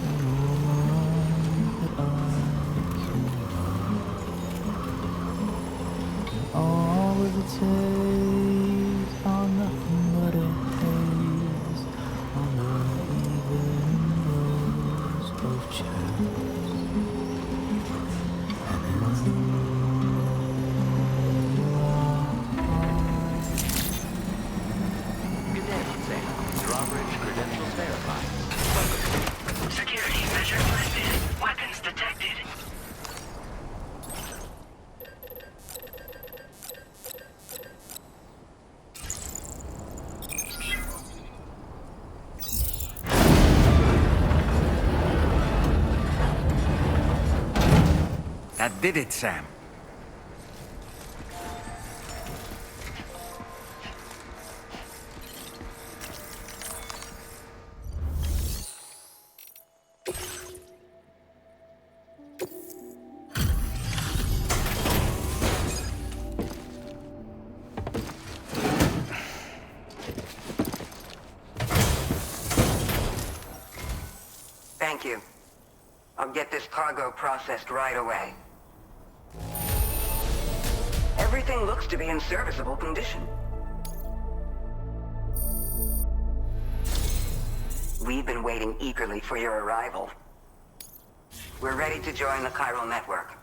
and a woman that I can love. And all of the days are nothing but a haze on the even rows of chairs. Drawbridge credentials verified. Security measures lifted. Weapons detected. That did it, Sam. Thank you. I'll get this cargo processed right away. Everything looks to be in serviceable condition. We've been waiting eagerly for your arrival. We're ready to join the chiral network.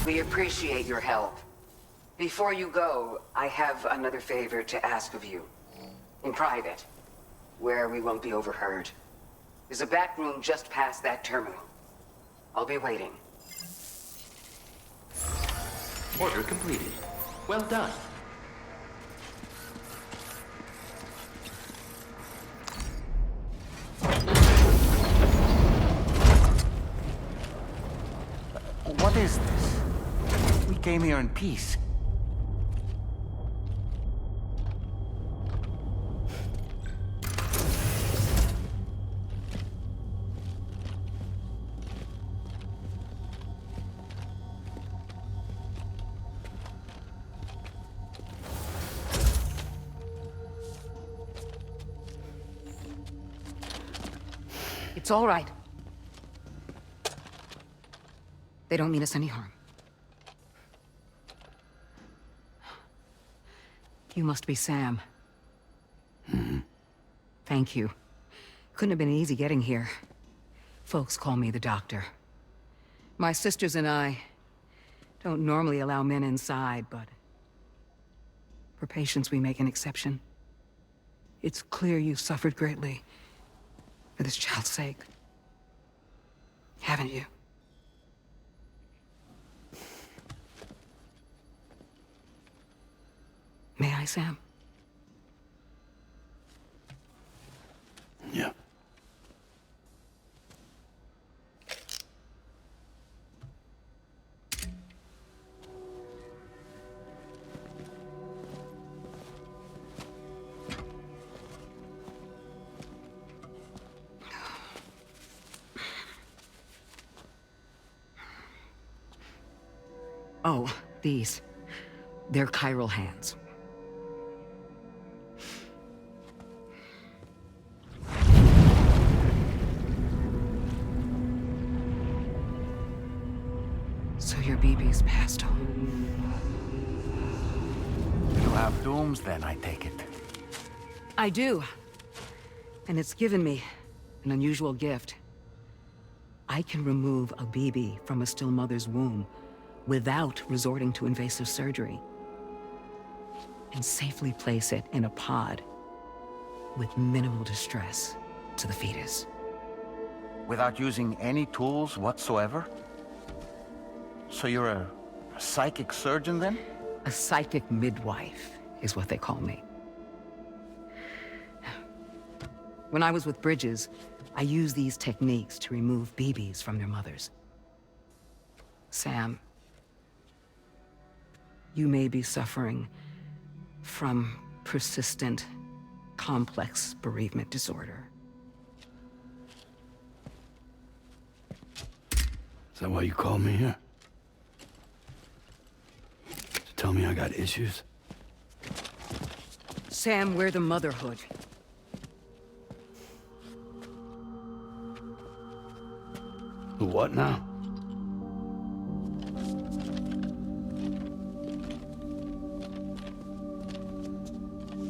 We appreciate your help. Before you go, I have another favor to ask of you. In private, where we won't be overheard. There's a back room just past that terminal. I'll be waiting. Order completed. Well done. What is this? We came here in peace. It's all right. They don't mean us any harm. You must be Sam. Mm-hmm. Thank you. Couldn't have been easy getting here. Folks call me the doctor. My sisters and I don't normally allow men inside, but for patients we make an exception. It's clear you've suffered greatly for this child's sake. Haven't you? May I, Sam? Yeah. Oh, these. They're chiral hands. So your BB's passed on. You have dooms then, I take it. I do. And it's given me an unusual gift. I can remove a BB from a still mother's womb without resorting to invasive surgery, and safely place it in a pod with minimal distress to the fetus. Without using any tools whatsoever? So you're a psychic surgeon then? A psychic midwife is what they call me. When I was with Bridges, I used these techniques to remove BBs from their mothers. Sam, you may be suffering from persistent, complex bereavement disorder. Is that why you called me here? To tell me I got issues? Sam, we're the motherhood. The what now?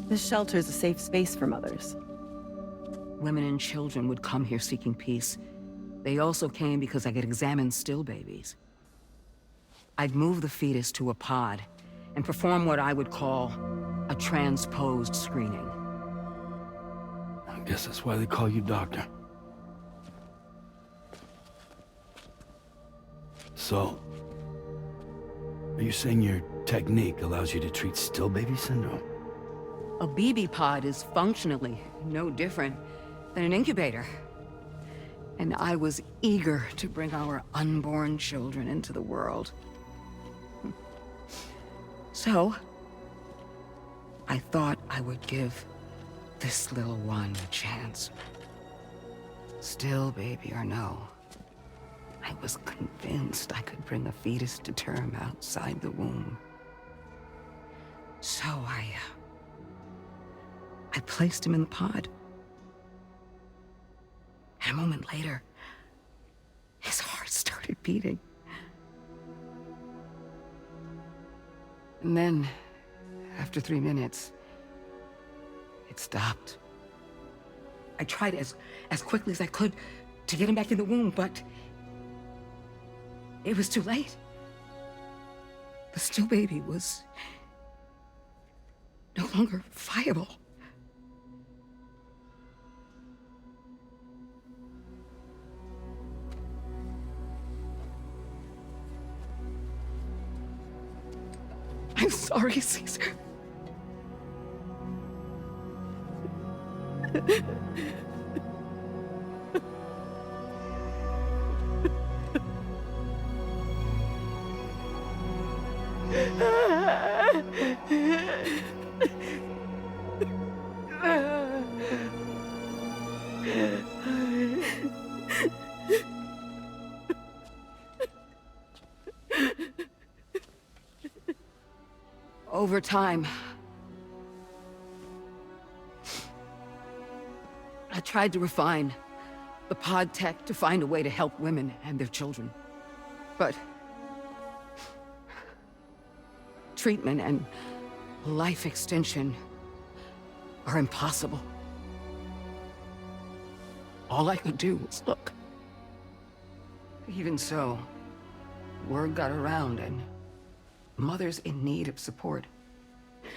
This shelter is a safe space for mothers. Women and children would come here seeking peace. They also came because I could examine still babies. I'd move the fetus to a pod and perform what I would call a transposed screening. I guess that's why they call you doctor. So, are you saying your technique allows you to treat still baby syndrome? A BB pod is functionally no different than an incubator. And I was eager to bring our unborn children into the world. So, I thought I would give this little one a chance. Still baby or no, I was convinced I could bring a fetus to term outside the womb. So I placed him in the pod. And a moment later, his heart started beating. And then, after 3 minutes, it stopped. I tried as quickly as I could to get him back in the womb, but it was too late. The still baby was no longer viable. I'm sorry, Caesar. Over time, I tried to refine the pod tech to find a way to help women and their children. But treatment and life extension are impossible. All I could do was look. Even so, word got around and mothers in need of support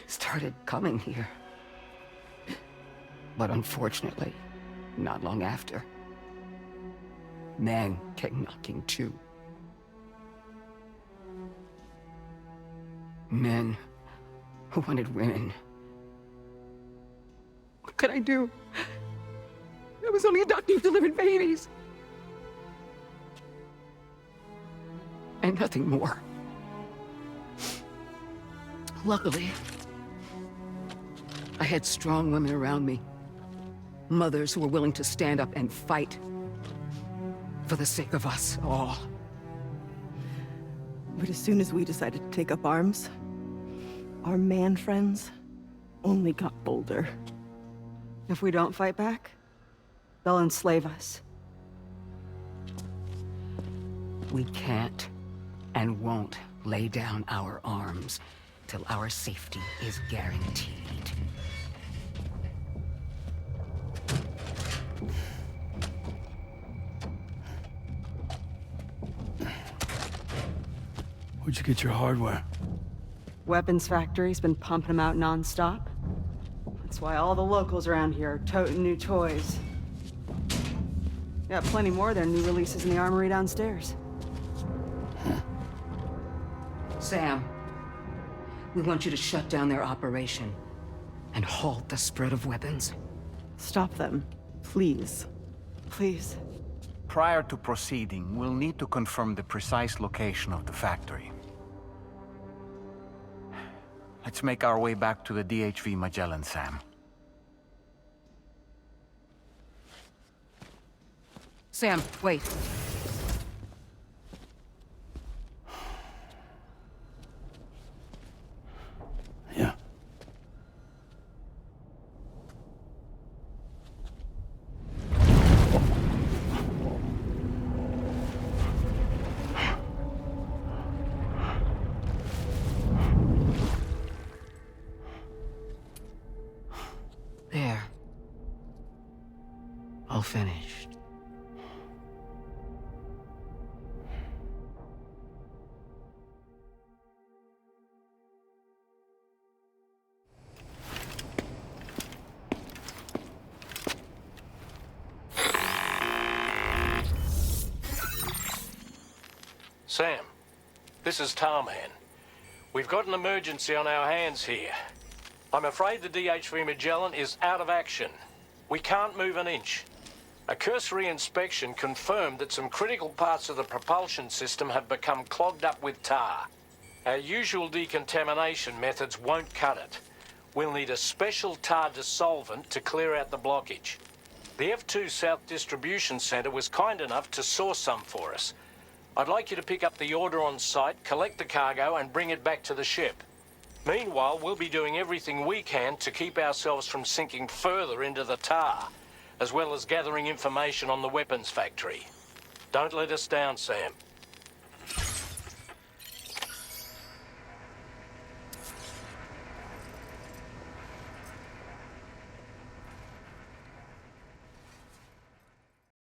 started coming here. But unfortunately, not long after, men came knocking too. Men who wanted women. What could I do? I was only a doctor who delivered babies. And nothing more. Luckily, I had strong women around me. Mothers who were willing to stand up and fight for the sake of us all. But as soon as we decided to take up arms, our man friends only got bolder. If we don't fight back, they'll enslave us. We can't and won't lay down our arms till our safety is guaranteed. Where'd you get your hardware? Weapons factory's been pumping them out non-stop. That's why all the locals around here are toting new toys. Got plenty more of their new releases in the armory downstairs. Sam, we want you to shut down their operation and halt the spread of weapons. Stop them, please. Please. Prior to proceeding, we'll need to confirm the precise location of the factory. Let's make our way back to the DHV Magellan, Sam. Sam, wait. Yeah. There. All finished. Sam, this is Tarman. We've got an emergency on our hands here. I'm afraid the DHV Magellan is out of action. We can't move an inch. A cursory inspection confirmed that some critical parts of the propulsion system have become clogged up with tar. Our usual decontamination methods won't cut it. We'll need a special tar dissolvent to clear out the blockage. The F2 South Distribution Centre was kind enough to source some for us. I'd like you to pick up the order on site, collect the cargo, and bring it back to the ship. Meanwhile, we'll be doing everything we can to keep ourselves from sinking further into the tar, as well as gathering information on the weapons factory. Don't let us down, Sam.